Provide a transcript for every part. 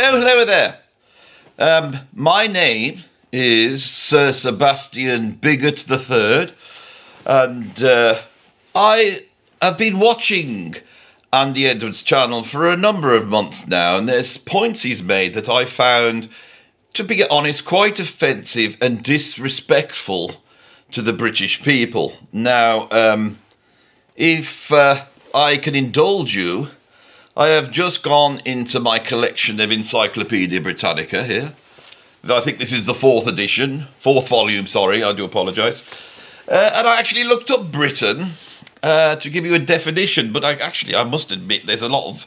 Oh, hello there. My name is Sir Sebastian Bigott III, and I have been watching Andy Edwards' channel for a number of months now, and there's points he's made that I found, to be honest, quite offensive and disrespectful to the British people. Now, if I can indulge you, I have just gone into my collection of Encyclopedia Britannica here. I think this is the fourth volume, I do apologise. And I actually looked up Britain to give you a definition, but I must admit there's a lot of...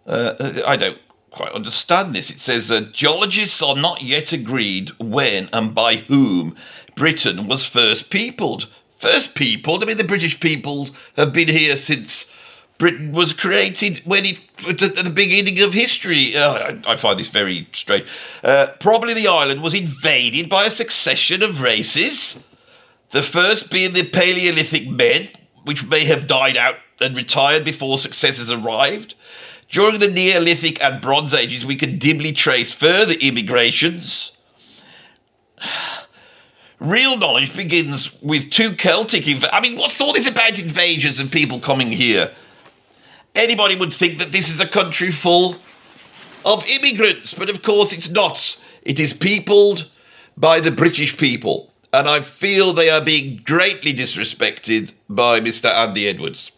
I don't quite understand this. It says, geologists are not yet agreed when and by whom Britain was first peopled. First peopled? I mean, the British people have been here since Britain was created, at the beginning of history. I find this very strange. Probably the island was invaded by a succession of races, the first being the Paleolithic men, which may have died out and retired before successors arrived. During the Neolithic and Bronze Ages, we can dimly trace further immigrations. Real knowledge begins with two Celtic... what's all this about invasions and people coming here? Anybody would think that this is a country full of immigrants, but of course it's not. It is peopled by the British people, and I feel they are being greatly disrespected by Mr. Andy Edwards.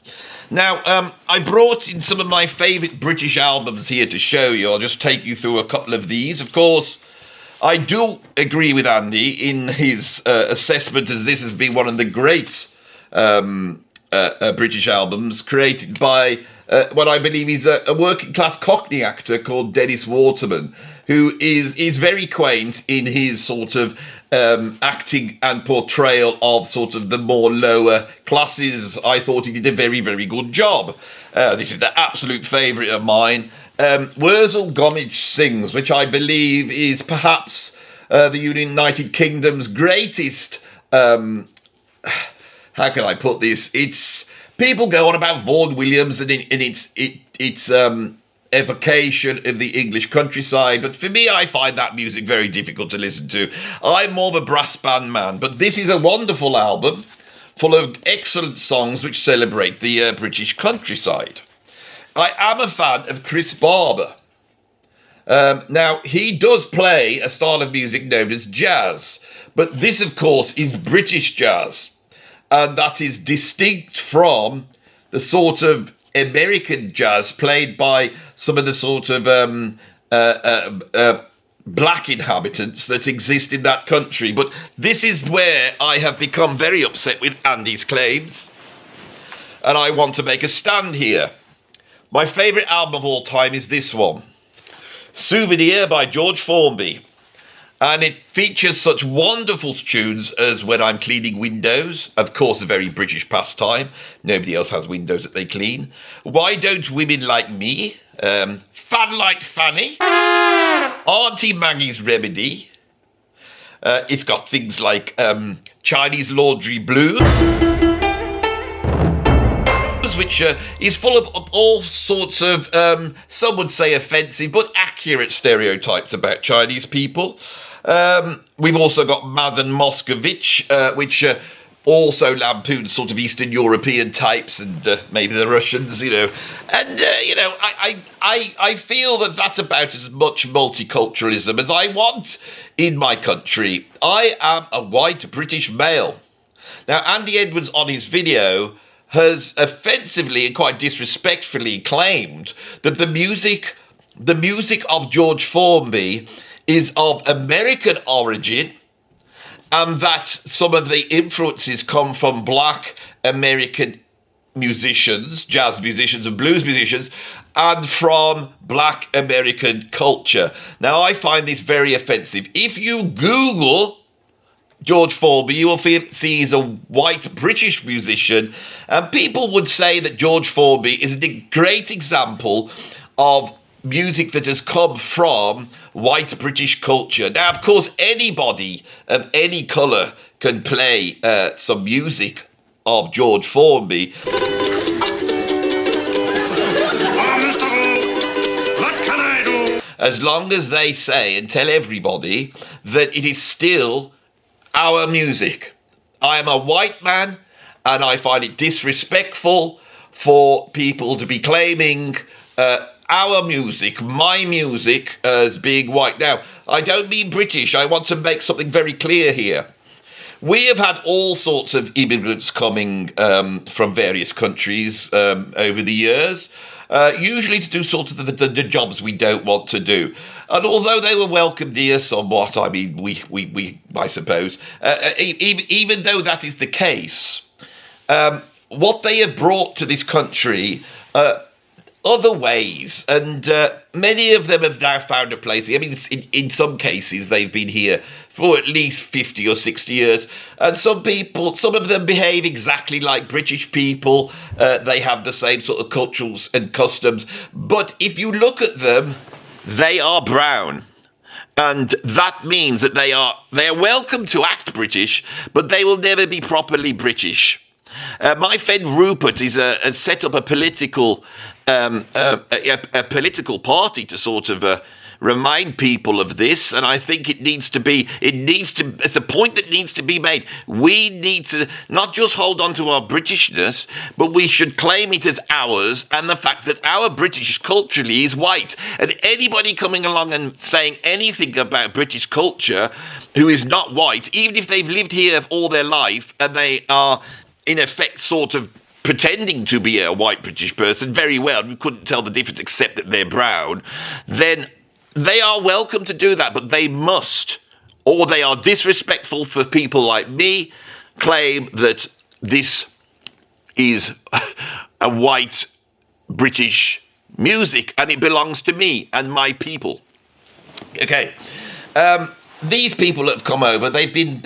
Now, I brought in some of my favourite British albums here to show you. I'll just take you through a couple of these. Of course, I do agree with Andy in his assessment, as this has been one of the great British albums created by what I believe is a working-class Cockney actor called Dennis Waterman, who is very quaint in his sort of acting and portrayal of sort of the more lower classes. I thought he did a very, very good job. This is the absolute favourite of mine. Wurzel Gummidge Sings, which I believe is perhaps the United Kingdom's greatest... how can I put this? It's... People go on about Vaughan Williams and its evocation of the English countryside, but for me, I find that music very difficult to listen to. I'm more of a brass band man, but this is a wonderful album full of excellent songs which celebrate the British countryside. I am a fan of Chris Barber. Now, he does play a style of music known as jazz, but this, of course, is British jazz. And that is distinct from the sort of American jazz played by some of the sort of black inhabitants that exist in that country. But this is where I have become very upset with Andy's claims, and I want to make a stand here. My favourite album of all time is this one, Souvenir by George Formby. And it features such wonderful tunes as When I'm Cleaning Windows, of course a very British pastime. Nobody else has windows that they clean. Why Don't Women Like Me? Fan Like Fanny. Auntie Maggie's Remedy. It's got things like Chinese Laundry Blues, which is full of all sorts of, some would say offensive, but accurate stereotypes about Chinese people. We've also got Madan Moscovich, which also lampoons sort of Eastern European types and maybe the Russians, And, I feel that that's about as much multiculturalism as I want in my country. I am a white British male. Now, Andy Edwards on his video has offensively and quite disrespectfully claimed that the music of George Formby is of American origin, and that some of the influences come from black American musicians, jazz musicians and blues musicians, and from black American culture. Now, I find this very offensive. If you Google George Formby, you will see he's a white British musician, and people would say that George Formby is a great example of music that has come from white British culture. Now, of course, anybody of any colour can play some music of George Formby. as long as they say and tell everybody that it is still our music. I am a white man, and I find it disrespectful for people to be claiming our music, my music, as being white. Now, I don't mean British. I want to make something very clear here. We have had all sorts of immigrants coming from various countries over the years, usually to do sort of the jobs we don't want to do. And although they were welcomed here somewhat, I mean, we I suppose, even though that is the case, what they have brought to this country, other ways, and many of them have now found a place. I mean, in some cases, they've been here for at least 50 or 60 years. And some of them behave exactly like British people. They have the same sort of cultures and customs. But if you look at them, they are brown. And that means that they are welcome to act British, but they will never be properly British. My friend Rupert has set up a political party to sort of remind people of this, and I think it's a point that needs to be made. We need to not just hold on to our Britishness, but we should claim it as ours, and the fact that our British culturally is white. And anybody coming along and saying anything about British culture who is not white, even if they've lived here all their life and they are in effect sort of pretending to be a white British person, very well, you couldn't tell the difference except that they're brown, then they are welcome to do that, but they must, or they are disrespectful for people like me, claim that this is a white British music and it belongs to me and my people. Okay. These people that have come over, they've been,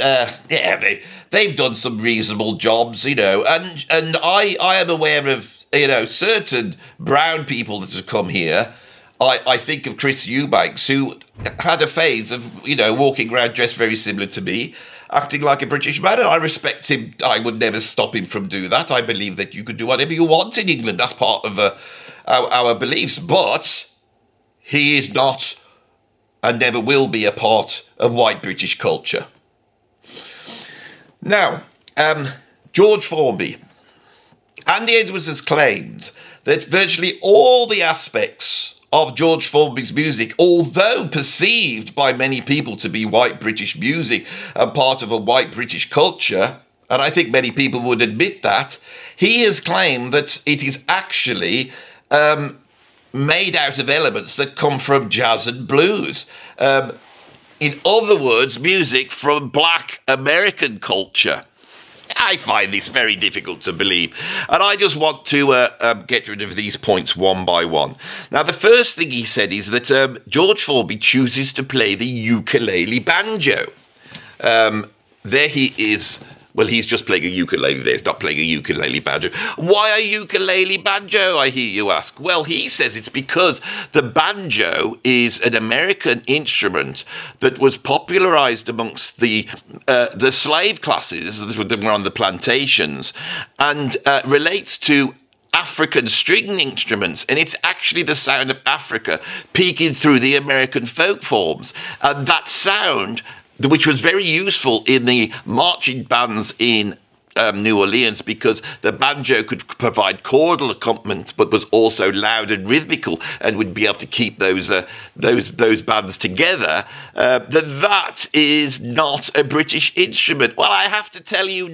they've done some reasonable jobs, and I am aware of, certain brown people that have come here. I think of Chris Eubanks, who had a phase of, walking around dressed very similar to me, acting like a British man, and I respect him. I would never stop him from doing that. I believe that you can do whatever you want in England. That's part of our beliefs. But he is not and never will be a part of white British culture. Now, George Formby. Andy Edwards has claimed that virtually all the aspects of George Formby's music, although perceived by many people to be white British music and part of a white British culture, and I think many people would admit that, he has claimed that it is actually made out of elements that come from jazz and blues. In other words, music from black American culture. I find this very difficult to believe, and I just want to get rid of these points one by one. Now, the first thing he said is that George Formby chooses to play the ukulele banjo. There he is. Well, he's just playing a ukulele there. He's not playing a ukulele banjo. Why a ukulele banjo, I hear you ask? Well, he says it's because the banjo is an American instrument that was popularized amongst the slave classes that were on the plantations and relates to African string instruments, and it's actually the sound of Africa peeking through the American folk forms. And that sound, which was very useful in the marching bands in New Orleans, because the banjo could provide chordal accompaniment, but was also loud and rhythmical, and would be able to keep those bands together. That is not a British instrument. Well, I have to tell you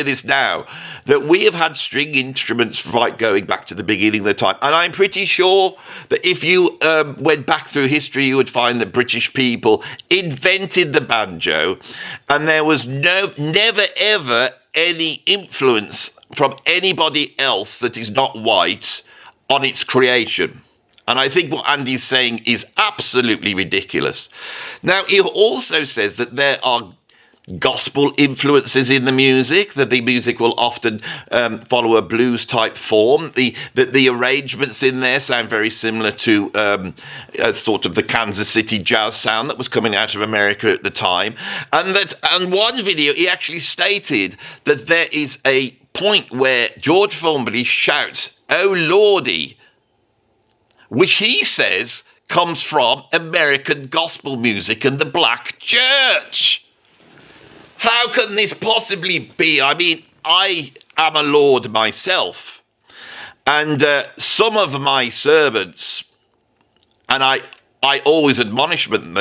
this now, that we have had string instruments right going back to the beginning of the time. And I'm pretty sure that if you went back through history, you would find that British people invented the banjo, and there was never, ever any influence from anybody else that is not white on its creation. And I think what Andy's saying is absolutely ridiculous. Now, he also says that there are gospel influences in the music, that the music will often follow a blues type form. The arrangements in there sound very similar to sort of the Kansas City jazz sound that was coming out of America at the time. And one video, he actually stated that there is a point where George Formby shouts, "Oh Lordy," which he says comes from American gospel music and the black church. How can this possibly be? I mean, I am a lord myself, and some of my servants, and I always admonish them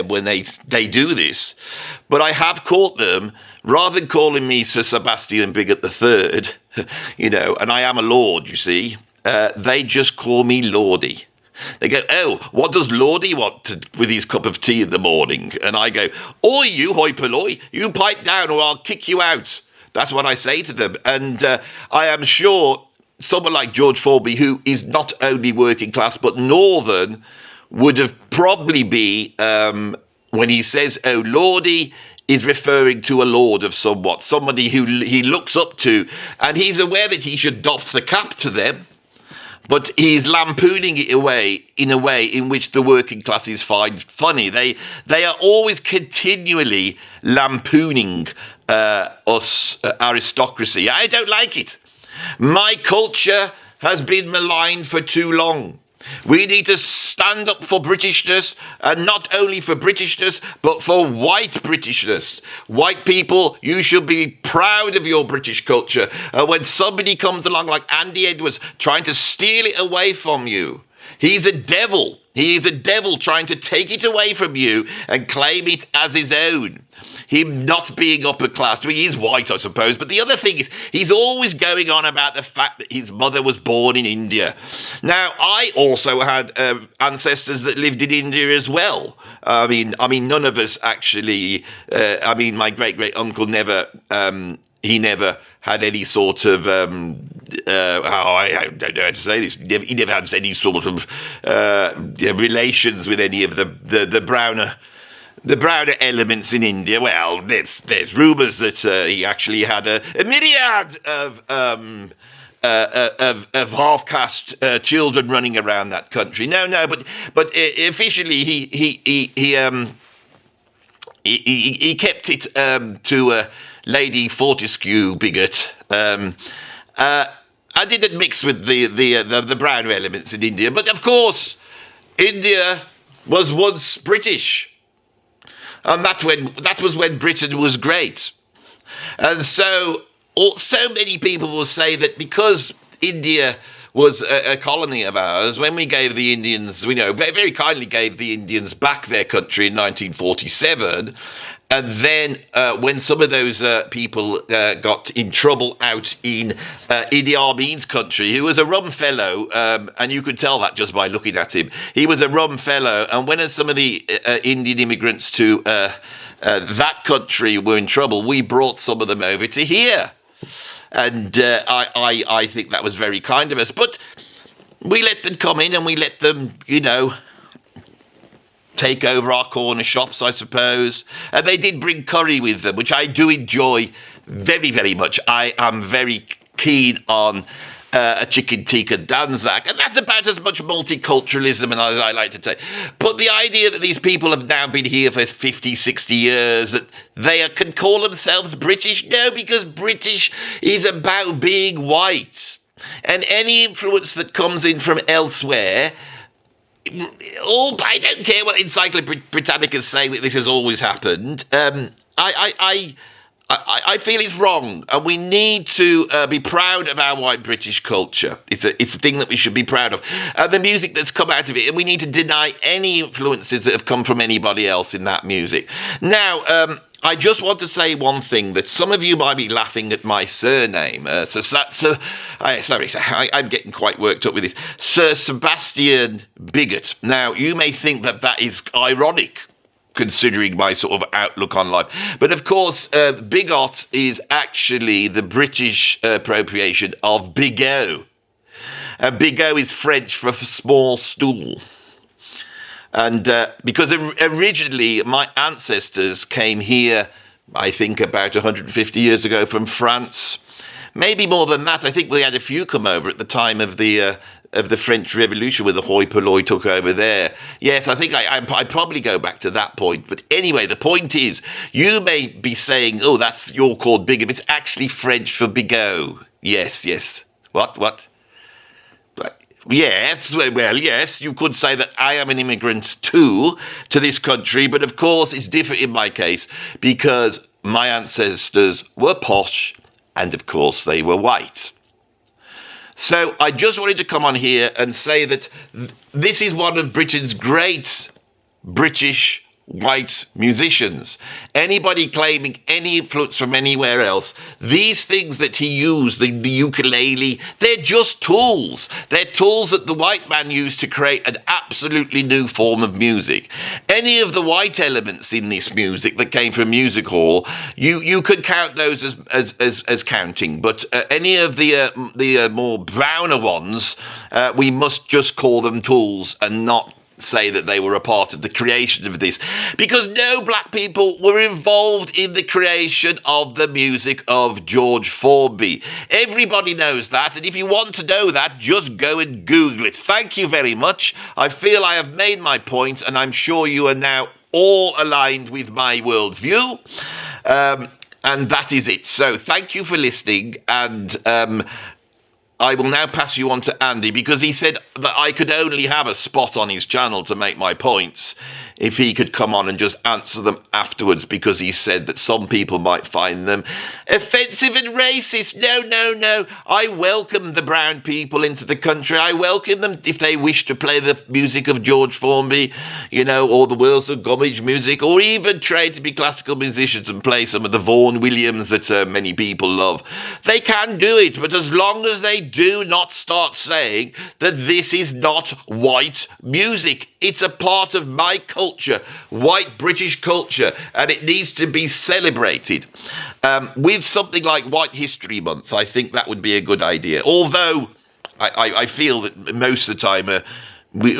when they do this, but I have caught them, rather than calling me Sir Sebastian Bigott III, and I am a lord, you see, they just call me Lordy. They go, oh, what does Lordy want with his cup of tea in the morning? And I go, oi, you hoi polloi, you pipe down or I'll kick you out. That's what I say to them. And I am sure someone like George Formby, who is not only working class but northern, would have probably be, when he says, oh, Lordy, is referring to a lord of somebody who he looks up to, and he's aware that he should doff the cap to them, but he's lampooning it away in a way in which the working classes find funny. They are always continually lampooning us, aristocracy. I don't like it. My culture has been maligned for too long. We need to stand up for Britishness, and not only for Britishness, but for white Britishness. White people, you should be proud of your British culture. When somebody comes along like Andy Edwards trying to steal it away from you, he's a devil. He is a devil trying to take it away from you and claim it as his own. Him not being upper class. Well, he is white, I suppose. But the other thing is, he's always going on about the fact that his mother was born in India. Now, I also had ancestors that lived in India as well. I mean, none of us actually. My great uncle never. He never had any sort of. I don't know how to say this. He never had any sort of relations with any of the browner. The browner elements in India. Well, there's rumours that he actually had a myriad of half-caste children running around that country. No, but officially he kept it to Lady Fortescue Bigott. I didn't mix with the browner elements in India, but of course, India was once British. And that was when Britain was great. And so many people will say that because India was a colony of ours, when we gave the Indians, very kindly gave the Indians back their country in 1947, and then when some of those people got in trouble out in Idi Amin's country, who was a rum fellow, and you could tell that just by looking at him. He was a rum fellow, and when some of the Indian immigrants to that country were in trouble, we brought some of them over to here. And I think that was very kind of us. But we let them come in and we let them, take over our corner shops, I suppose. And they did bring curry with them, which I do enjoy very, very much. I am very keen on a chicken tikka danzak, and that's about as much multiculturalism as I like to take. But the idea that these people have now been here for 50, 60 years, that they can call themselves British, no, because British is about being white. And any influence that comes in from elsewhere, I don't care what Encyclopedia Britannica is saying that this has always happened. I feel it's wrong, and we need to be proud of our white British culture. It's a thing that we should be proud of. The music that's come out of it, and we need to deny any influences that have come from anybody else in that music. Now, I just want to say one thing, that some of you might be laughing at my surname. I'm getting quite worked up with this. Sir Sebastian Bigott. Now, you may think that is ironic, considering my sort of outlook on life. But of course, Bigott is actually the British appropriation of Bigott. Bigott is French for small stool. And because originally my ancestors came here, I think about 150 years ago from France. Maybe more than that. I think we had a few come over at the time of the French Revolution, where the hoi polloi took over there. Yes, I think I'd probably go back to that point. But anyway, the point is, you may be saying, oh, you're called Bigott. It's actually French for Bigott. Yes. What? yes, well, yes, you could say that I am an immigrant too to this country, but of course it's different in my case because my ancestors were posh and of course they were white. So I just wanted to come on here and say that this is one of Britain's great British white musicians. Anybody claiming any influence from anywhere else, these things that he used, the ukulele, they're just tools. They're tools that the white man used to create an absolutely new form of music. Any of the white elements in this music that came from music hall, you could count those as counting, but any of the more browner ones, we must just call them tools and not say that they were a part of the creation of this, because no black people were involved in the creation of the music of George Formby. Everybody knows that, and if you want to know that, just go and Google it. Thank you very much. I feel I have made my point, and I'm sure you are now all aligned with my worldview, and that is it. So thank you for listening, and I will now pass you on to Andy, because he said that I could only have a spot on his channel to make my points if he could come on and just answer them afterwards, because he said that some people might find them offensive and racist. No. I welcome the brown people into the country. I welcome them if they wish to play the music of George Formby, or the Worlds of Gummidge music, or even train to be classical musicians and play some of the Vaughan Williams that many people love. They can do it, but as long as they do not start saying that this is not white music. It's a part of my culture, white British culture, and it needs to be celebrated. With something like White History Month, I think that would be a good idea. Although I feel that most of the time we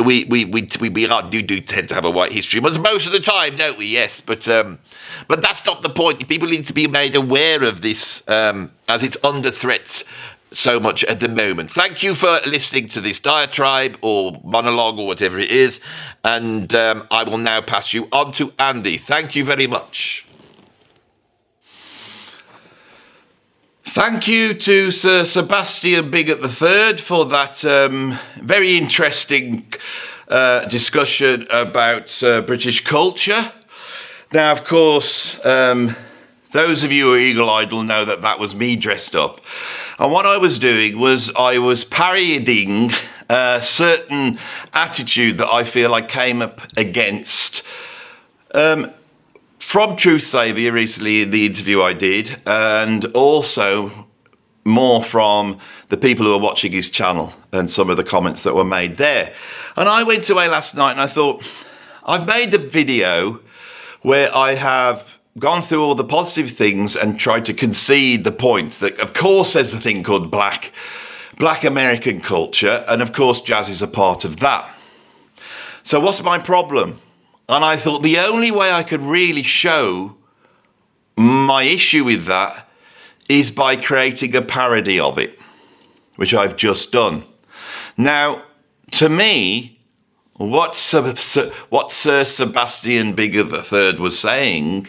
do tend to have a White History Month most of the time, don't we? Yes, but that's not the point. People need to be made aware of this as it's under threat so much at the moment. Thank you for listening to this diatribe or monologue or whatever it is, and I will now pass you on to Andy. Thank you very much. Thank you to Sir Sebastian Bigott III for that very interesting discussion about British culture. Now, of course, those of you who are eagle-eyed will know that that was me dressed up. And what I was doing was I was parodying a certain attitude that I feel I came up against from Truth Saviour recently in the interview I did, and also more from the people who are watching his channel and some of the comments that were made there. And I went away last night and I thought, I've made a video where I have gone through all the positive things and tried to concede the point that, of course, there's a thing called black American culture, and of course jazz is a part of that. So what's my problem? And I thought the only way I could really show my issue with that is by creating a parody of it, which I've just done. Now, to me, what Sir Sebastian Bigott III was saying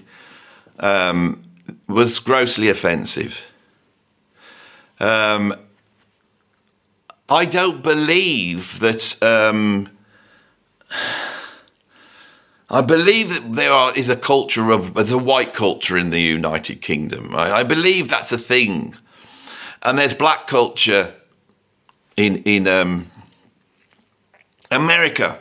was grossly offensive. I don't believe that. I believe that there's a culture there's a white culture in the United Kingdom. I believe that's a thing, and there's black culture in America.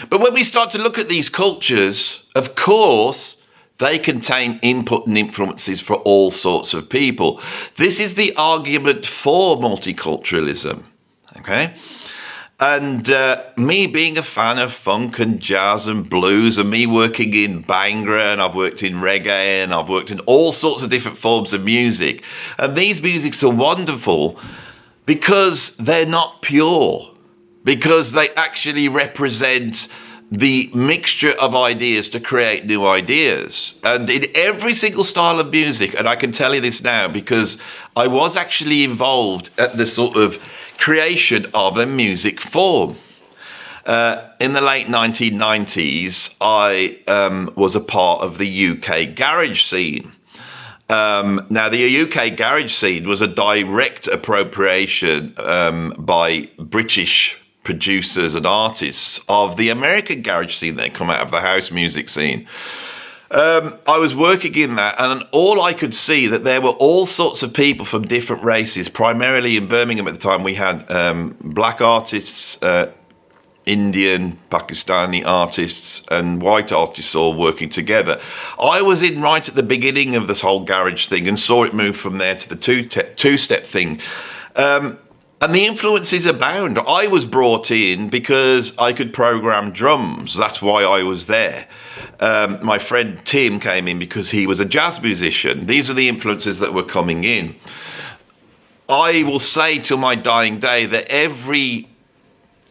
But when we start to look at these cultures, of course, they contain input and influences for all sorts of people. This is the argument for multiculturalism, okay? And me being a fan of funk and jazz and blues, and me working in Bhangra, and I've worked in reggae, and I've worked in all sorts of different forms of music. And these musics are wonderful because they're not pure, because they actually represent the mixture of ideas to create new ideas. And in every single style of music, and I can tell you this now because I was actually involved at the sort of creation of a music form. In the late 1990s, I was a part of the UK garage scene. Now, the UK garage scene was a direct appropriation by British producers and artists of the American garage scene that come out of the house music scene. I was working in that, and all I could see that there were all sorts of people from different races. Primarily in Birmingham at the time, we had black artists, Indian, Pakistani artists, and white artists all working together. I was in right at the beginning of this whole garage thing and saw it move from there to the two-step thing. And the influences abound. I was brought in because I could program drums. That's why I was there. My friend Tim came in because he was a jazz musician. These are the influences that were coming in. I will say till my dying day that every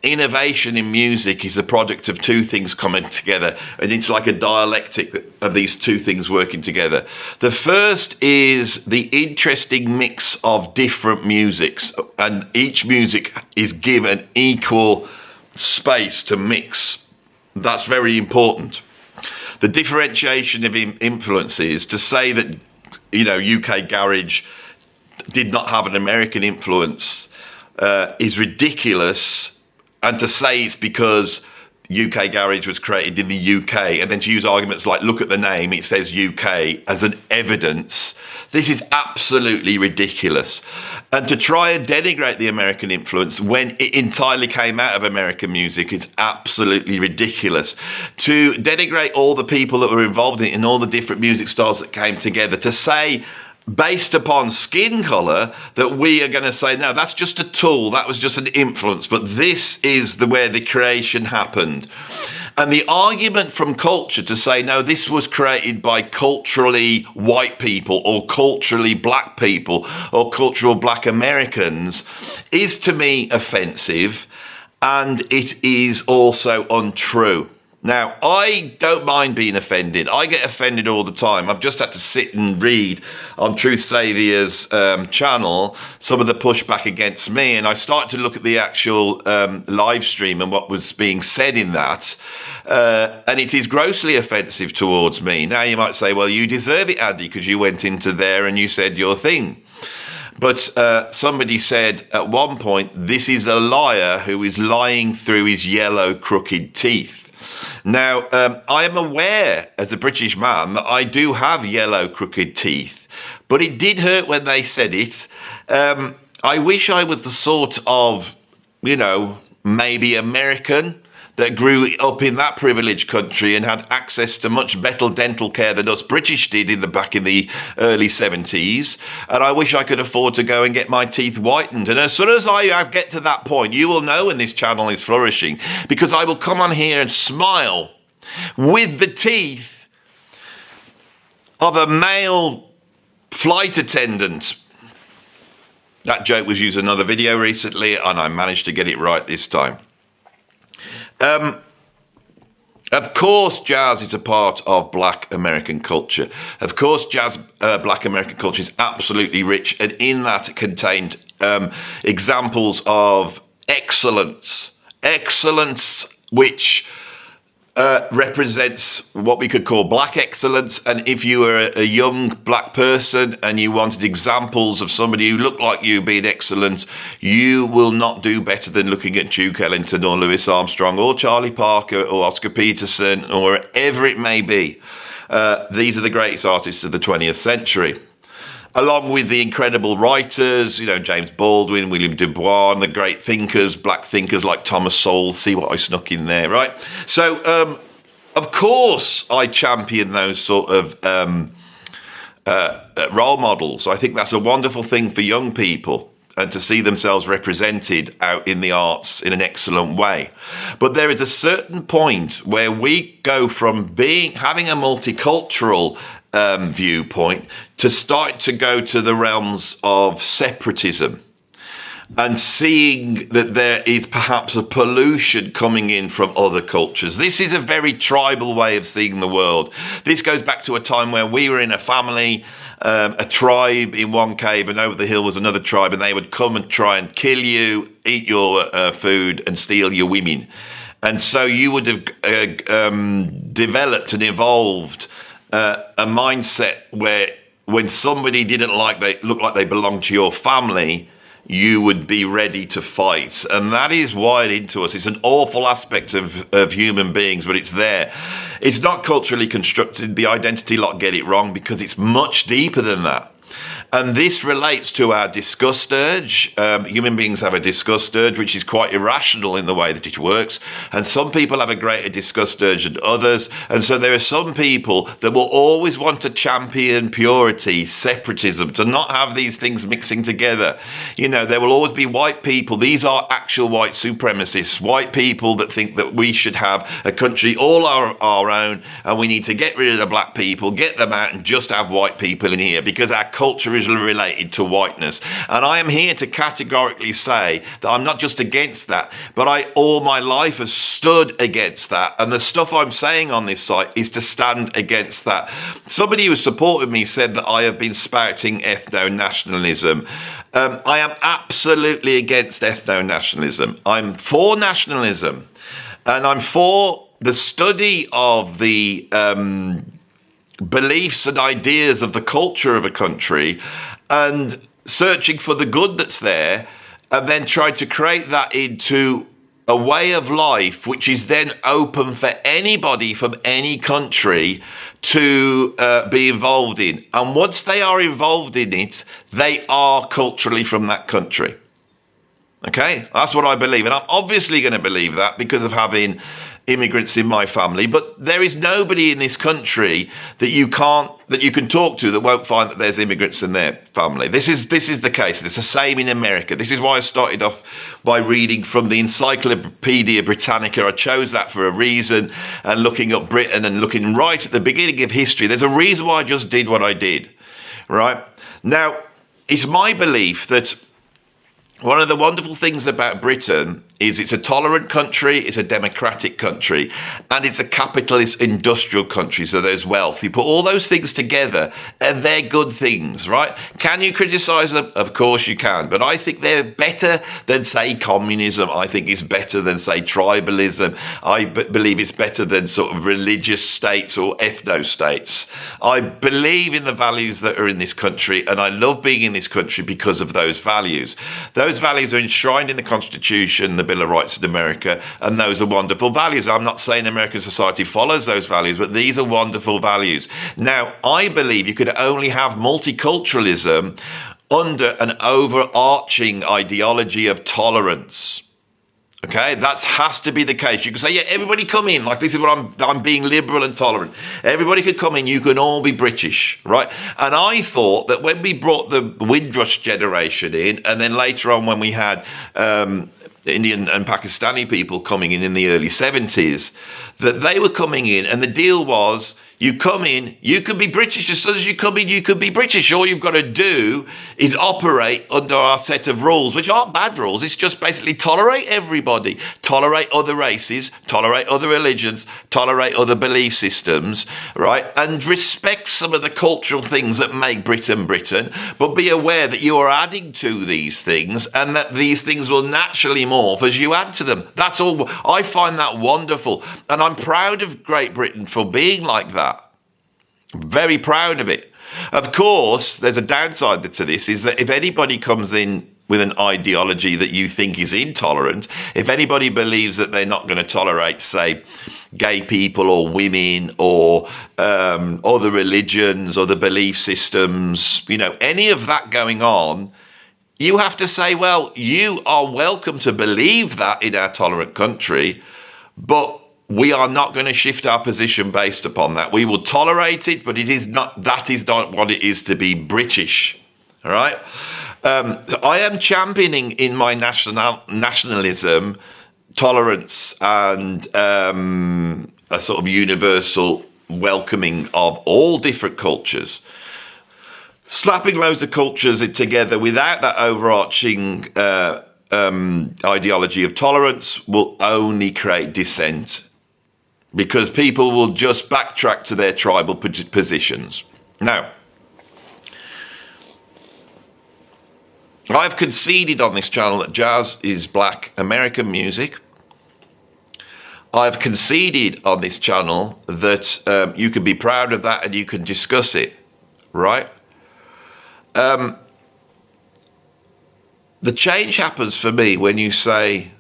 innovation in music is a product of two things coming together, and it's like a dialectic of these two things working together. The first is the interesting mix of different musics, and each music is given equal space to mix. That's very important. The differentiation of influences, to say that, you know, UK garage did not have an American influence is ridiculous. And to say it's because UK garage was created in the UK, and then to use arguments like, look at the name, it says UK, as an evidence, this is absolutely ridiculous. And to try and denigrate the American influence when it entirely came out of American music, it's absolutely ridiculous. To denigrate all the people that were involved in it and all the different music styles that came together, to say, based upon skin colour, that we are going to say, no, that's just a tool, that was just an influence, but this is where the creation happened. And the argument from culture to say, no, this was created by culturally white people or culturally black people or cultural black Americans is, to me, offensive, and it is also untrue. Now, I don't mind being offended. I get offended all the time. I've just had to sit and read on Truth Saviour's channel some of the pushback against me, and I started to look at the actual live stream and what was being said in that, and it is grossly offensive towards me. Now, you might say, well, you deserve it, Andy, because you went into there and you said your thing. But somebody said at one point, this is a liar who is lying through his yellow, crooked teeth. Now, I am aware as a British man that I do have yellow, crooked teeth, but it did hurt when they said it. I wish I was the sort of, you know, maybe American that grew up in that privileged country and had access to much better dental care than us British did back in the early 70s. And I wish I could afford to go and get my teeth whitened. And as soon as I get to that point, you will know when this channel is flourishing, because I will come on here and smile with the teeth of a male flight attendant. That joke was used in another video recently, and I managed to get it right this time. Of course, jazz is a part of black American culture. Of course, black American culture is absolutely rich, and in that it contained examples of excellence which represents what we could call black excellence. And if you were a young black person and you wanted examples of somebody who looked like you being excellent, you will not do better than looking at Duke Ellington or Louis Armstrong or Charlie Parker or Oscar Peterson or wherever it may be. These are the greatest artists of the 20th century. Along with the incredible writers, you know, James Baldwin, William Du Bois, and the great thinkers, black thinkers like Thomas Sowell. See what I snuck in there, right? So, of course, I champion those sort of role models. I think that's a wonderful thing for young people, and to see themselves represented out in the arts in an excellent way. But there is a certain point where we go from having a multicultural viewpoint to start to go to the realms of separatism and seeing that there is perhaps a pollution coming in from other cultures. This is a very tribal way of seeing the world. This goes back to a time where we were in a family, a tribe in one cave, and over the hill was another tribe, and they would come and try and kill you, eat your food, and steal your women. And so you would have developed and evolved a mindset where when somebody didn't look like they belonged to your family, you would be ready to fight. And that is wired into us. It's an awful aspect of human beings, but it's there. It's not culturally constructed. The identity lot get it wrong because it's much deeper than that. And this relates to our disgust urge. Human beings have a disgust urge, which is quite irrational in the way that it works. And some people have a greater disgust urge than others. And so there are some people that will always want to champion purity, separatism, to not have these things mixing together. You know, there will always be white people. These are actual white supremacists, white people that think that we should have a country all our own, and we need to get rid of the black people, get them out, and just have white people in here because our culture is related to whiteness. And I am here to categorically say that I'm not just against that, but I all my life have stood against that. And the stuff I'm saying on this site is to stand against that. Somebody who supported me said that I have been spouting ethno-nationalism. I am absolutely against ethno-nationalism. I'm for nationalism, and I'm for the study of the beliefs and ideas of the culture of a country and searching for the good that's there, and then trying to create that into a way of life which is then open for anybody from any country to be involved in. And once they are involved in it, they are culturally from that country. Okay, that's what I believe. And I'm obviously going to believe that because of having immigrants in my family, but there is nobody in this country that you can talk to that won't find that there's immigrants in their family. This is the case. It's the same in America. This is why I started off by reading from the Encyclopedia Britannica. I chose that for a reason, and looking up Britain and looking right at the beginning of history. There's a reason why I just did what I did, right? Now, it's my belief that one of the wonderful things about Britain is it's a tolerant country, it's a democratic country, and it's a capitalist industrial country, so there's wealth. You put all those things together, and they're good things, right? Can you criticise them? Of course you can, but I think they're better than, say, communism. I think it's better than, say, tribalism. I believe it's better than sort of religious states or ethno-states. I believe in the values that are in this country, and I love being in this country because of those values. Those values are enshrined in the Constitution, the Bill of Rights in America, and those are wonderful values. I'm not saying American society follows those values, but these are wonderful values. Now, I believe you could only have multiculturalism under an overarching ideology of tolerance. Okay, that has to be the case. You can say, yeah, everybody come in. Like, this is what I'm being liberal and tolerant. Everybody could come in. You can all be British, right? And I thought that when we brought the Windrush generation in, and then later on when we had Indian and Pakistani people coming in the early 70s, that they were coming in, and the deal was, you come in, you can be British. As soon as you come in, you can be British. All you've got to do is operate under our set of rules, which aren't bad rules. It's just basically tolerate everybody, tolerate other races, tolerate other religions, tolerate other belief systems, right? And respect some of the cultural things that make Britain Britain, but be aware that you are adding to these things and that these things will naturally morph as you add to them. That's all. I find that wonderful. And I'm proud of Great Britain for being like that. Very proud of it. Of course, there's a downside to this, is that if anybody comes in with an ideology that you think is intolerant, if anybody believes that they're not going to tolerate, say, gay people or women or other religions or the belief systems, you know, any of that going on, you have to say, well, you are welcome to believe that in our tolerant country, but we are not going to shift our position based upon that. We will tolerate it, but that is not what it is to be British. All right? I am championing in my nationalism tolerance and a sort of universal welcoming of all different cultures. Slapping loads of cultures together without that overarching ideology of tolerance will only create dissent, because people will just backtrack to their tribal positions. Now, I've conceded on this channel that jazz is black American music. I've conceded on this channel that you can be proud of that and you can discuss it, right? the change happens for me when you say,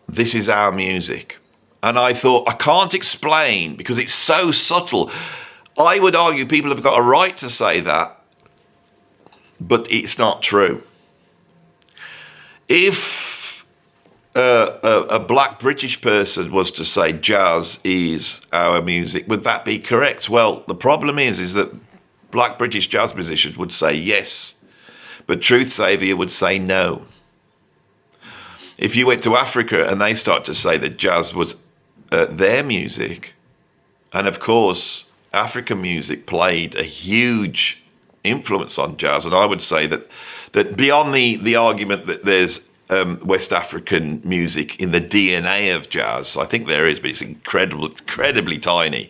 this is our music. And I thought, I can't explain because it's so subtle. I would argue people have got a right to say that, but it's not true. If a black British person was to say jazz is our music, would that be correct? Well, the problem is that black British jazz musicians would say yes, but Truth Saviour would say no. If you went to Africa and they start to say that jazz was their music, and of course African music played a huge influence on jazz, and I would say that beyond the argument that there's West African music in the DNA of jazz, I think there is, but it's incredibly tiny.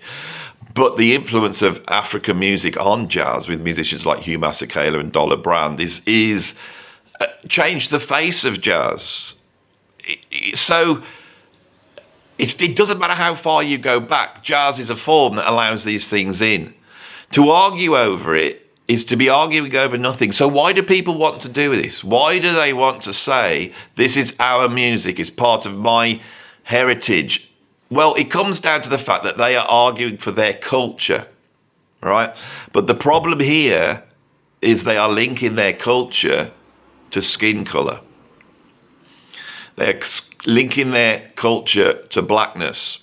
But the influence of African music on jazz with musicians like Hugh Masekela and Dollar Brand is changed the face of jazz. So it doesn't matter how far you go back, jazz is a form that allows these things in. To argue over it is to be arguing over nothing. So why do people want to do this? Why do they want to say, this is our music, it's part of my heritage? Well, it comes down to the fact that they are arguing for their culture, right? But the problem here is they are linking their culture to skin colour. They're linking their culture to blackness.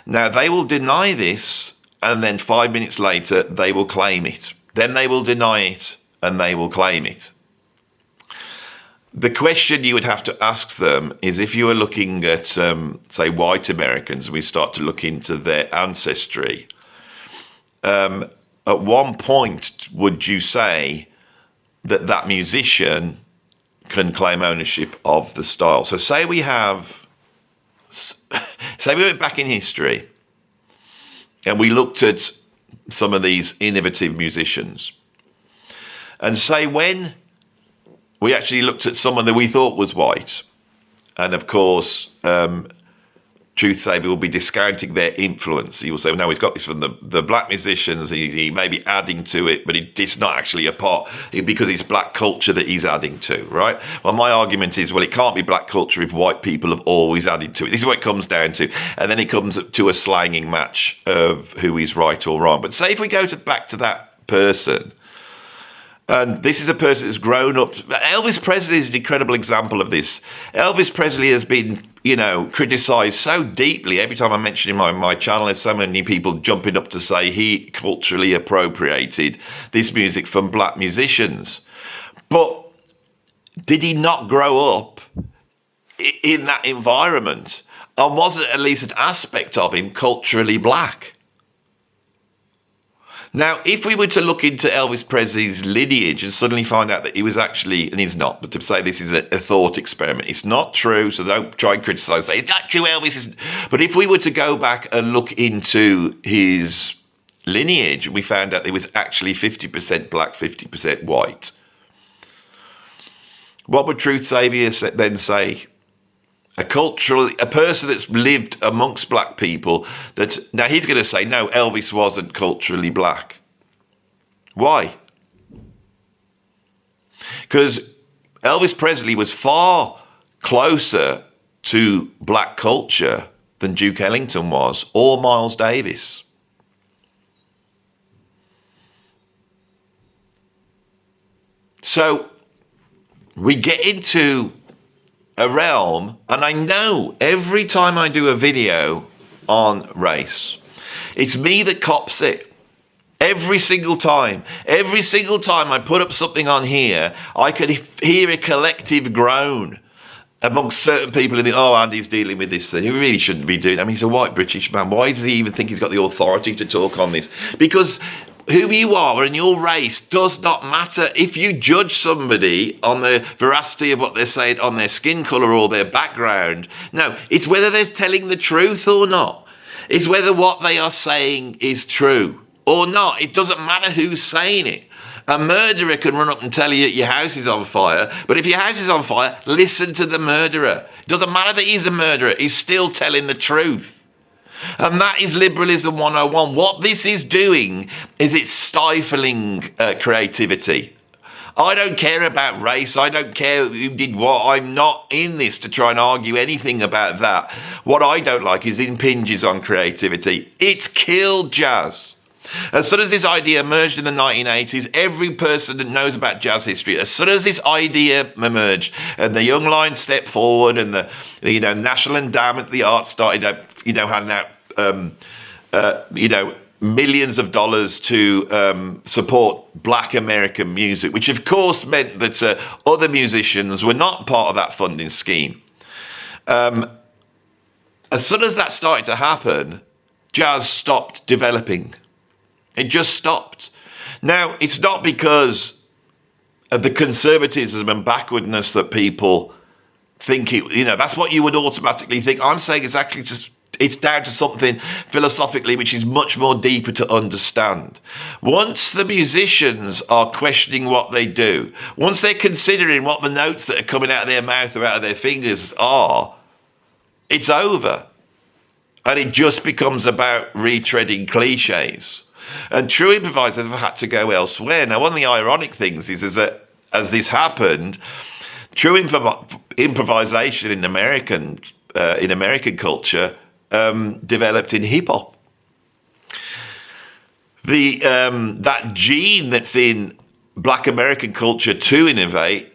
Now, they will deny this, and then 5 minutes later, they will claim it. Then they will deny it, and they will claim it. The question you would have to ask them is, if you were looking at, say, white Americans, and we start to look into their ancestry, at one point, would you say that musician can claim ownership of the style? So say we went back in history and we looked at some of these innovative musicians, and say when we actually looked at someone that we thought was white, and of course Truth Saviour will be discounting their influence. He will say, no, he's got this from the black musicians, he may be adding to it, but it's not actually a part, because it's black culture that he's adding to, right? Well, my argument is, well, it can't be black culture if white people have always added to it. This is what it comes down to. And then it comes to a slanging match of who is right or wrong. But say if we go back to that person, and this is a person that's grown up. Elvis Presley is an incredible example of this. Elvis Presley has been, criticised so deeply. Every time I mention him on my channel, there's so many people jumping up to say he culturally appropriated this music from black musicians. But did he not grow up in that environment? And wasn't at least an aspect of him culturally black? Now, if we were to look into Elvis Presley's lineage and suddenly find out that he was actually, and he's not, but to say this is a thought experiment, it's not true, so don't try and criticise, say, it's not true, Elvis isn't. But if we were to go back and look into his lineage, we found out he was actually 50% black, 50% white. What would Truth Saviour then say? A person that's lived amongst black people, now he's going to say, no, Elvis wasn't culturally black. Why? Because Elvis Presley was far closer to black culture than Duke Ellington was, or Miles Davis. So we get into a realm, and I know every time I do a video on race, it's me that cops it. Every single time I put up something on here, I could hear a collective groan amongst certain people who think, oh, Andy's dealing with this thing. He really shouldn't be doing it. I mean, he's a white British man. Why does he even think he's got the authority to talk on this? Because who you are and your race does not matter. If you judge somebody on the veracity of what they're saying, on their skin colour or their background, no, it's whether they're telling the truth or not. It's whether what they are saying is true or not. It doesn't matter who's saying it. A murderer can run up and tell you your house is on fire, but if your house is on fire, listen to the murderer. It doesn't matter that he's a murderer, he's still telling the truth. And that is liberalism 101. What this is doing is it's stifling creativity. I don't care about race. I don't care who did what. I'm not in this to try and argue anything about that. What I don't like is impinges on creativity. It's killed jazz. As soon as this idea emerged in the 1980s, every person that knows about jazz history, as soon as this idea emerged and the Young Lions stepped forward and the National Endowment of the Arts started handing out millions of dollars to support Black American music, which of course meant that other musicians were not part of that funding scheme. As soon as that started to happen, jazz stopped developing. It just stopped. Now, it's not because of the conservatism and backwardness that people think that's what you would automatically think. I'm saying it's actually just, it's down to something philosophically which is much more deeper to understand. Once the musicians are questioning what they do, once they're considering what the notes that are coming out of their mouth or out of their fingers are, it's over. And it just becomes about retreading cliches. And true improvisers have had to go elsewhere. Now, one of the ironic things is that as this happened, true improvisation in American culture developed in hip hop. That gene that's in Black American culture to innovate,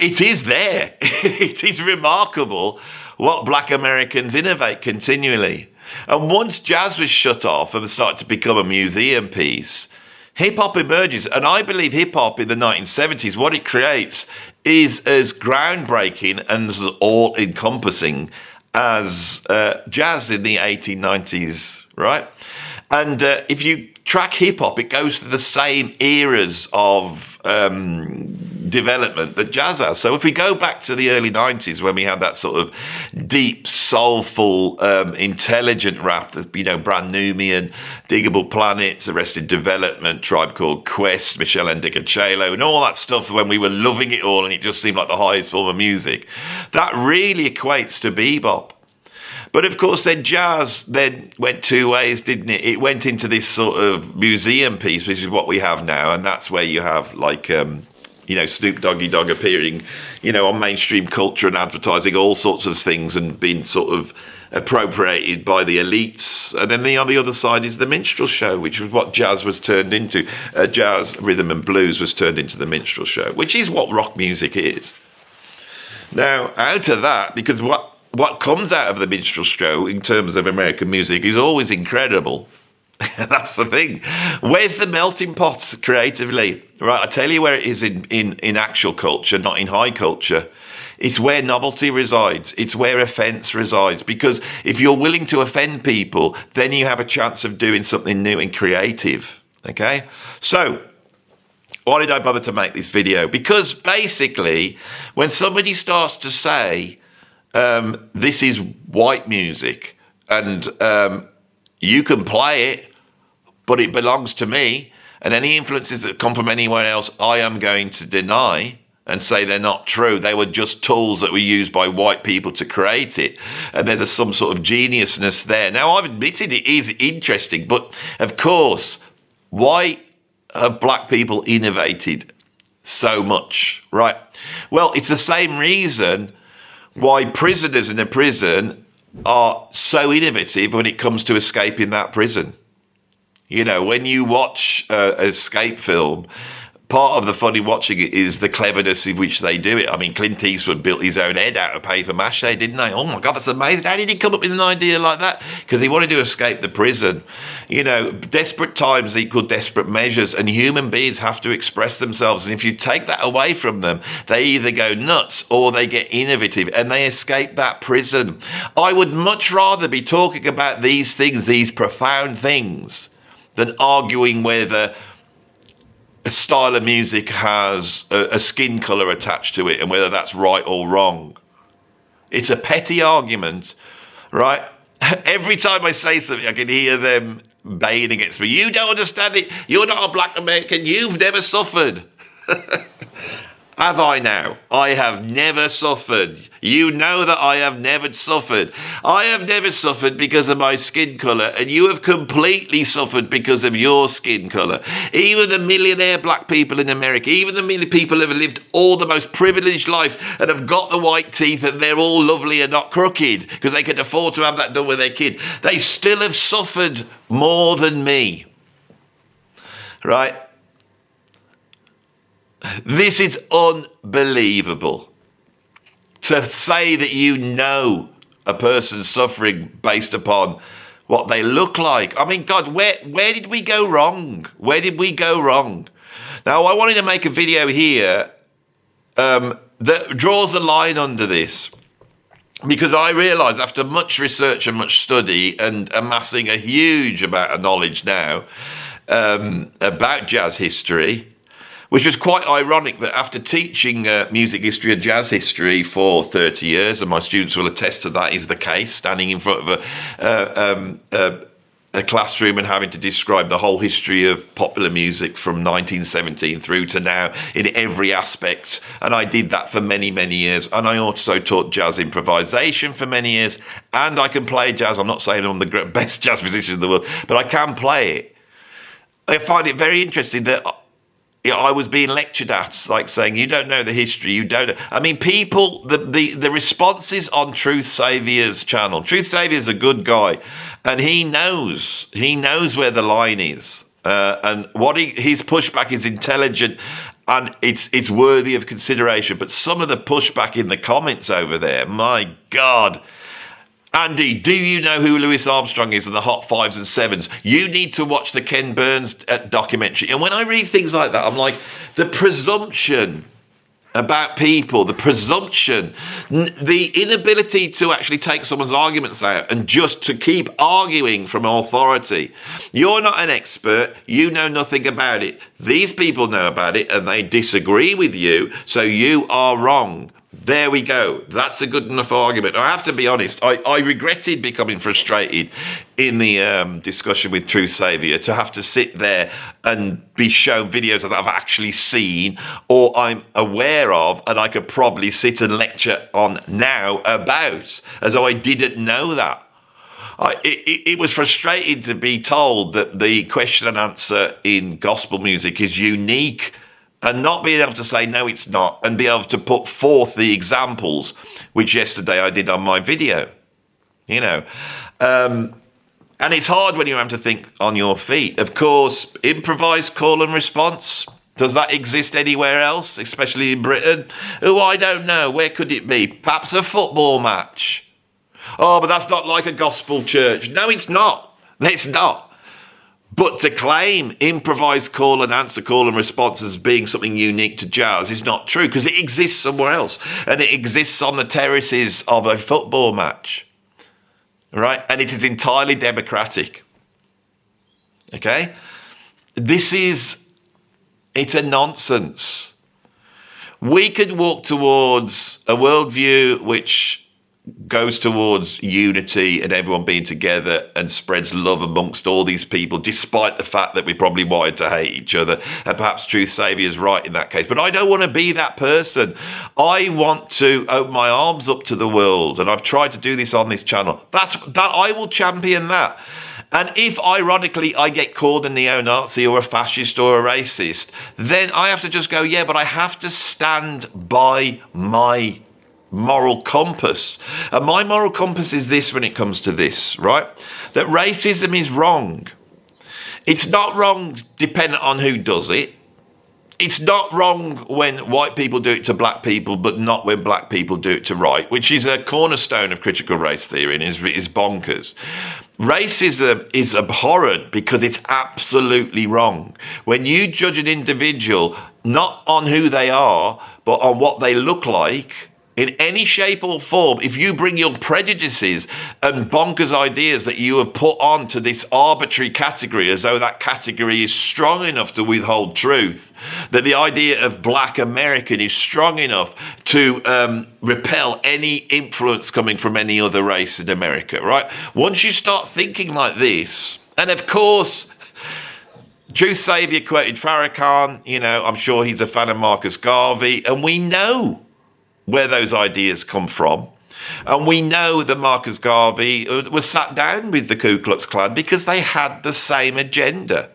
it is there. It is remarkable what Black Americans innovate continually. And once jazz was shut off and started to become a museum piece, hip-hop emerges. And I believe hip-hop in the 1970s, what it creates is as groundbreaking and as all-encompassing as jazz in the 1890s, right? And if you track hip-hop, it goes through the same eras of development that jazz has. So if we go back to the early 90s when we had that sort of deep, soulful, intelligent rap, Brand Nubian, Diggable Planets, Arrested Development, Tribe Called Quest, Michelle and Dicachelo, and all that stuff when we were loving it all and it just seemed like the highest form of music, that really equates to bebop. But of course, then jazz then went two ways, didn't it? It went into this sort of museum piece, which is what we have now, and that's where you have like, Snoop Doggy Dogg appearing, on mainstream culture and advertising all sorts of things and being sort of appropriated by the elites. And then on the other side is the minstrel show, which was what jazz was turned into. Jazz, rhythm and blues was turned into the minstrel show, which is what rock music is. Now, out of that, because what comes out of the minstrel show in terms of American music is always incredible. That's the thing. Where's the melting pot creatively? Right, I tell you where it is in actual culture, not in high culture. It's where novelty resides. It's where offence resides. Because if you're willing to offend people, then you have a chance of doing something new and creative. Okay? So, why did I bother to make this video? Because basically, when somebody starts to say, this is white music and you can play it, but it belongs to me, and any influences that come from anyone else, I am going to deny and say they're not true. They were just tools that were used by white people to create it. And there's some sort of geniusness there. Now, I've admitted it is interesting, but of course, why have black people innovated so much, right? Well, it's the same reason why prisoners in a prison are so innovative when it comes to escaping that prison. When you watch an escape film, part of the fun in watching it is the cleverness in which they do it. I mean, Clint Eastwood built his own head out of paper mache, didn't they? Oh my God, that's amazing. How did he come up with an idea like that? Because he wanted to escape the prison. Desperate times equal desperate measures, and human beings have to express themselves. And if you take that away from them, they either go nuts or they get innovative and they escape that prison. I would much rather be talking about these things, these profound things, than arguing whether a style of music has a skin colour attached to it and whether that's right or wrong. It's a petty argument, right? Every time I say something, I can hear them baying against me. You don't understand it. You're not a black American. You've never suffered. Have I now? I have never suffered. You know that I have never suffered. I have never suffered because of my skin colour, and you have completely suffered because of your skin colour. Even the millionaire black people in America, even the million people who have lived all the most privileged life and have got the white teeth and they're all lovely and not crooked because they could afford to have that done with their kid, they still have suffered more than me. Right? This is unbelievable. To say that you know a person's suffering based upon what they look like. I mean, God, where did we go wrong? Where did we go wrong? Now, I wanted to make a video here that draws a line under this, because I realise after much research and much study and amassing a huge amount of knowledge now about jazz history, which was quite ironic that after teaching music history and jazz history for 30 years, and my students will attest to that is the case, standing in front of a classroom and having to describe the whole history of popular music from 1917 through to now in every aspect. And I did that for many, many years. And I also taught jazz improvisation for many years. And I can play jazz. I'm not saying I'm the best jazz musician in the world, but I can play it. I find it very interesting that I was being lectured at, like saying, you don't know the history, you don't know. I mean, people, the responses on Truth Saviour's channel. Truth Saviour's a good guy, and he knows where the line is. And what his pushback is intelligent, and it's worthy of consideration. But some of the pushback in the comments over there, my God. Andy, do you know who Louis Armstrong is and the Hot Fives and Sevens? You need to watch the Ken Burns documentary. And when I read things like that, I'm like, the presumption about people, the presumption, the inability to actually take someone's arguments out and just to keep arguing from authority. You're not an expert. You know nothing about it. These people know about it and they disagree with you, so you are wrong. There we go. That's a good enough argument. I have to be honest, I regretted becoming frustrated in the discussion with Truth Saviour to have to sit there and be shown videos that I've actually seen or I'm aware of, and I could probably sit and lecture on now about, as though I didn't know that. It was frustrating to be told that the question and answer in gospel music is unique, and not being able to say, no, it's not, and be able to put forth the examples, which yesterday I did on my video, you know. And it's hard when you have to think on your feet. Of course, improvised call and response, does that exist anywhere else, especially in Britain? Oh, I don't know. Where could it be? Perhaps a football match. Oh, but that's not like a gospel church. No, it's not. It's not. But to claim improvised call and answer, call and response as being something unique to jazz is not true, because it exists somewhere else. And it exists on the terraces of a football match. Right? And it is entirely democratic. Okay? It's a nonsense. We could walk towards a worldview which goes towards unity and everyone being together and spreads love amongst all these people, despite the fact that we're probably wired to hate each other. And perhaps Truth Saviour is right in that case. But I don't want to be that person. I want to open my arms up to the world. And I've tried to do this on this channel. That I will champion that. And if, ironically, I get called a neo-Nazi or a fascist or a racist, then I have to just go, yeah, but I have to stand by my moral compass. And my moral compass is this when it comes to this, right? That racism is wrong. It's not wrong dependent on who does it. It's not wrong when white people do it to black people, but not when black people do it to white, which is a cornerstone of critical race theory and is bonkers. Racism is abhorrent because it's absolutely wrong. When you judge an individual not on who they are, but on what they look like, in any shape or form, if you bring your prejudices and bonkers ideas that you have put onto this arbitrary category as though that category is strong enough to withhold truth, that the idea of black American is strong enough to repel any influence coming from any other race in America, right? Once you start thinking like this, and of course, True Saviour quoted Farrakhan, I'm sure he's a fan of Marcus Garvey, and we know where those ideas come from. And we know that Marcus Garvey was sat down with the Ku Klux Klan because they had the same agenda.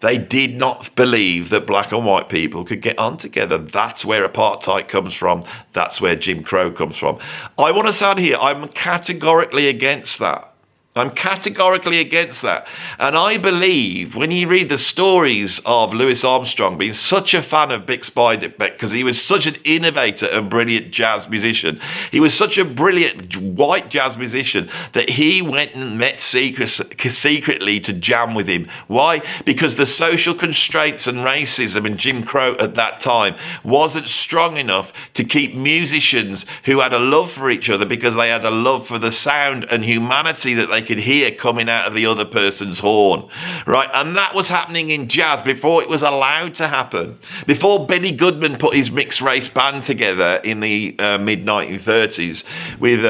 They did not believe that black and white people could get on together. That's where apartheid comes from. That's where Jim Crow comes from. I want to sound here, I'm categorically against that. I'm categorically against that. And I believe when you read the stories of Louis Armstrong being such a fan of Bix Beiderbecke because he was such an innovator and brilliant jazz musician, he was such a brilliant white jazz musician that he went and met secretly to jam with him. Why? Because the social constraints and racism and Jim Crow at that time wasn't strong enough to keep musicians who had a love for each other because they had a love for the sound and humanity that they could hear coming out of the other person's horn, right? And that was happening in jazz before it was allowed to happen. Before Benny Goodman put his mixed race band together in the mid 1930s with,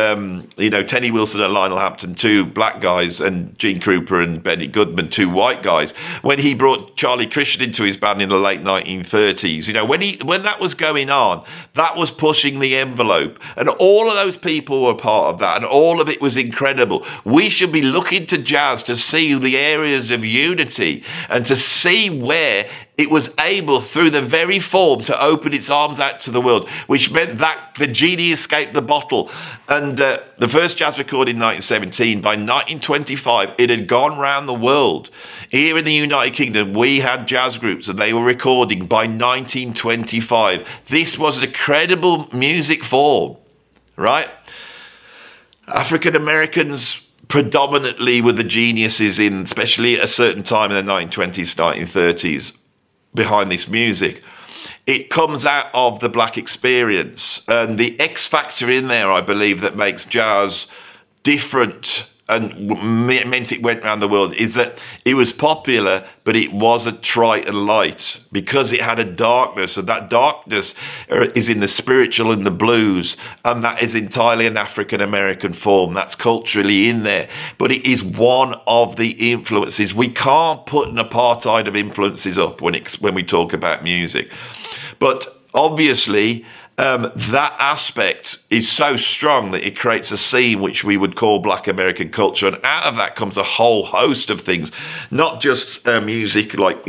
Teddy Wilson and Lionel Hampton, two black guys, and Gene Krupa and Benny Goodman, two white guys. When he brought Charlie Christian into his band in the late 1930s, when that was going on, that was pushing the envelope, and all of those people were part of that, and all of it was incredible. We should be looking to jazz to see the areas of unity and to see where it was able, through the very form, to open its arms out to the world, which meant that the genie escaped the bottle. And the first jazz recorded in 1917, by 1925, it had gone round the world. Here in the United Kingdom, we had jazz groups and they were recording by 1925. This was an incredible music form, right? African Americans predominantly were the geniuses in, especially at a certain time in the 1920s, 1930s, behind this music. It comes out of the black experience, and the X factor in there, I believe, that makes jazz different and meant it went around the world, is that it was popular, but it wasn't trite and light because it had a darkness, and that darkness is in the spiritual and the blues, and that is entirely an African American form. That's culturally in there, but it is one of the influences. We can't put an apartheid of influences up when we talk about music, but obviously that aspect is so strong that it creates a scene which we would call Black American culture. And out of that comes a whole host of things, not just music like,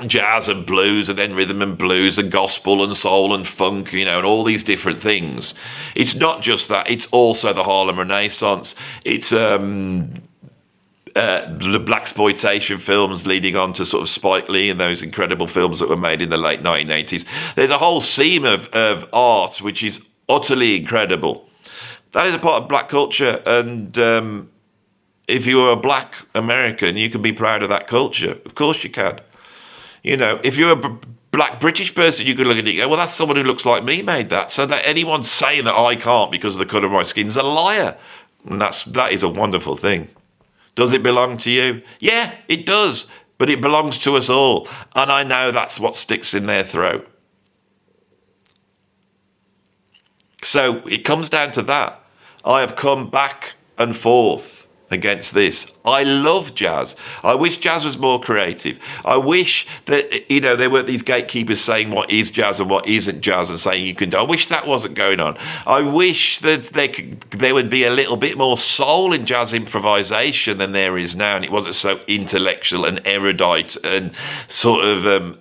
jazz and blues, and then rhythm and blues and gospel and soul and funk, and all these different things. It's not just that. It's also the Harlem Renaissance. It's the blaxploitation films leading on to sort of Spike Lee and those incredible films that were made in the late 1980s. There's a whole seam of art which is utterly incredible. That is a part of black culture, and if you're a black American, you can be proud of that culture. Of course you can. If you're a black British person, you can look at it and go, well, that's someone who looks like me made that. So that anyone saying that I can't because of the colour of my skin is a liar. And that is a wonderful thing. Does it belong to you? Yeah, it does, but it belongs to us all. And I know that's what sticks in their throat. So it comes down to that. I have come back and forth against this. I love jazz. I wish jazz was more creative. I wish that, there weren't these gatekeepers saying what is jazz and what isn't jazz and saying you can do. I wish that wasn't going on. I wish that there would be a little bit more soul in jazz improvisation than there is now, and it wasn't so intellectual and erudite and sort of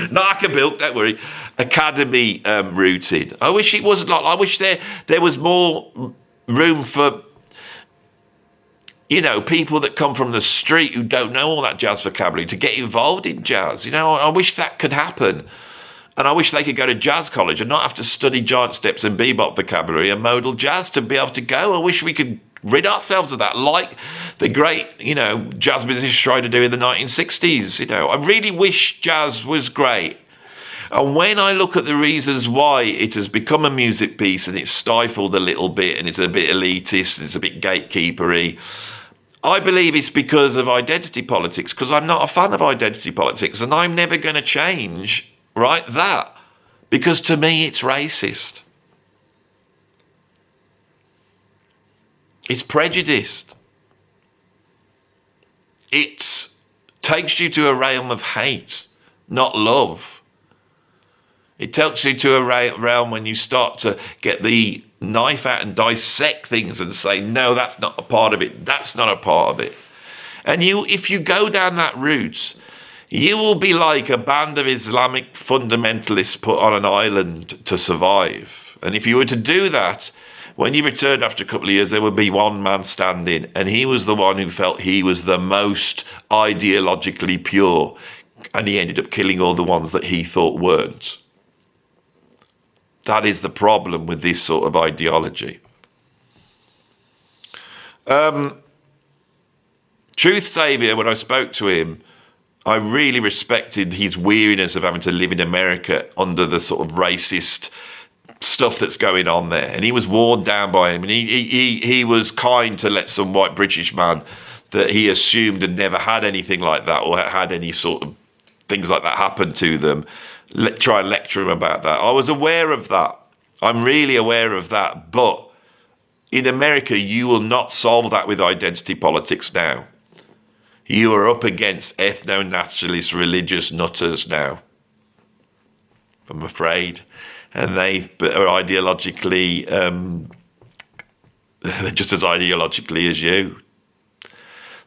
not academic, don't worry, academy rooted. I wish it wasn't like. I wish there was more room for people that come from the street who don't know all that jazz vocabulary to get involved in jazz. I wish that could happen, and I wish they could go to jazz college and not have to study giant steps and bebop vocabulary and modal jazz to be able to go. I wish we could rid ourselves of that, like the great, jazz musicians tried to do in the 1960s. I really wish jazz was great. And when I look at the reasons why it has become a music piece and it's stifled a little bit and it's a bit elitist and it's a bit gatekeepery, I believe it's because of identity politics, because I'm not a fan of identity politics, and I'm never going to change, that, because to me it's racist. It's prejudiced. it takes you to a realm of hate, not love. It takes you to a realm when you start to get the knife out and dissect things and say, no, that's not a part of it. That's not a part of it. And if you go down that route, you will be like a band of Islamic fundamentalists put on an island to survive. And if you were to do that, when you returned after a couple of years, there would be one man standing, and he was the one who felt he was the most ideologically pure, and he ended up killing all the ones that he thought weren't. That is the problem with this sort of ideology. Truth Saviour, when I spoke to him, I really respected his weariness of having to live in America under the sort of racist stuff that's going on there. And he was worn down by him. And he was kind to let some white British man that he assumed had never had anything like that or had any sort of things like that happen to them, try and lecture him about that. I was aware of that. I'm really aware of that. But in America, you will not solve that with identity politics now. You are up against ethno-nationalist religious nutters now, I'm afraid. And they are ideologically, they're just as ideologically as you.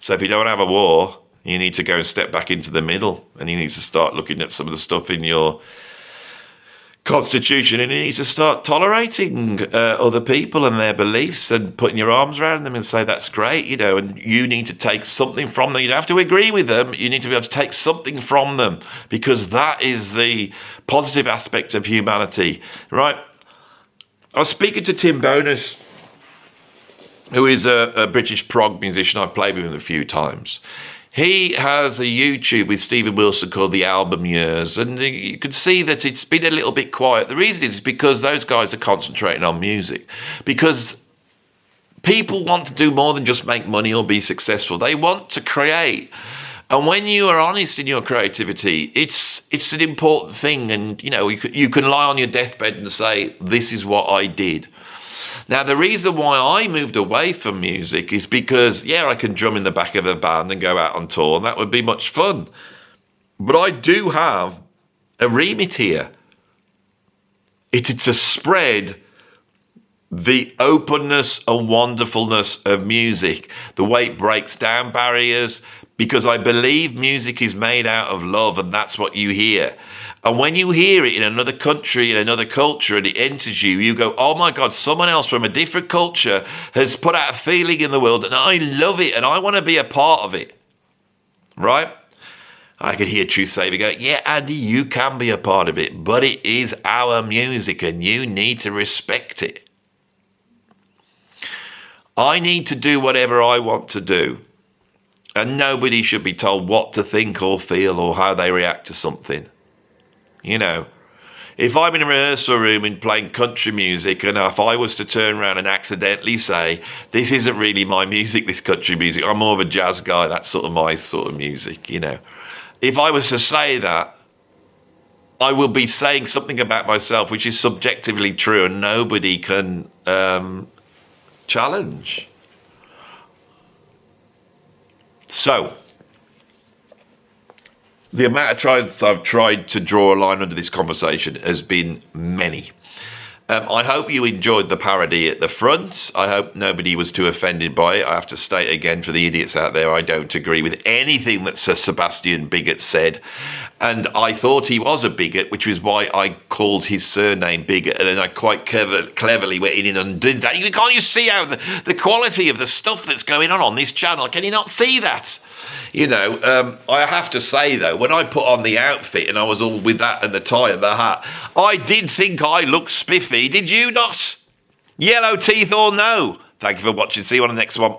So if you don't have a war, you need to go and step back into the middle, and you need to start looking at some of the stuff in your constitution, and you need to start tolerating other people and their beliefs and putting your arms around them and say, that's great, you know, and you need to take something from them. You don't have to agree with them. You need to be able to take something from them, because that is the positive aspect of humanity, right? I was speaking to Tim Bonus, who is a British prog musician. I've played with him a few times. He has a YouTube with Stephen Wilson called The Album Years, and you can see that it's been a little bit quiet. The reason is because those guys are concentrating on music, because people want to do more than just make money or be successful. They want to create. And when you are honest in your creativity, it's an important thing. And, you know, you can lie on your deathbed and say, this is what I did. Now, the reason why I moved away from music is because, yeah, I can drum in the back of a band and go out on tour, and that would be much fun. But I do have a remit here. It's to spread the openness and wonderfulness of music, the way it breaks down barriers, because I believe music is made out of love, and that's what you hear. And when you hear it in another country, in another culture, and it enters you, you go, oh my God, someone else from a different culture has put out a feeling in the world, and I love it, and I want to be a part of it, right? I could hear Truth Saviour go, yeah, Andy, you can be a part of it, but it is our music, and you need to respect it. I need to do whatever I want to do, and nobody should be told what to think or feel or how they react to something. You know, if I'm in a rehearsal room and playing country music, and if I was to turn around and accidentally say, this isn't really my music, this country music, I'm more of a jazz guy, that's sort of my sort of music, you know. If I was to say that, I will be saying something about myself which is subjectively true and nobody can challenge. So, the amount of times I've tried to draw a line under this conversation has been many. I hope you enjoyed the parody at the front. I hope nobody was too offended by it. I have to state again for the idiots out there, I don't agree with anything that Sir Sebastian Bigott said. And I thought he was a bigot, which was why I called his surname Bigott. And then I quite cleverly went in and did that. Can't you see how the quality of the stuff that's going on this channel? Can you not see that? You know, I have to say, though, when I put on the outfit and I was all with that and the tie and the hat, I did think I looked spiffy. Did you not? Yellow teeth or no? Thank you for watching. See you on the next one.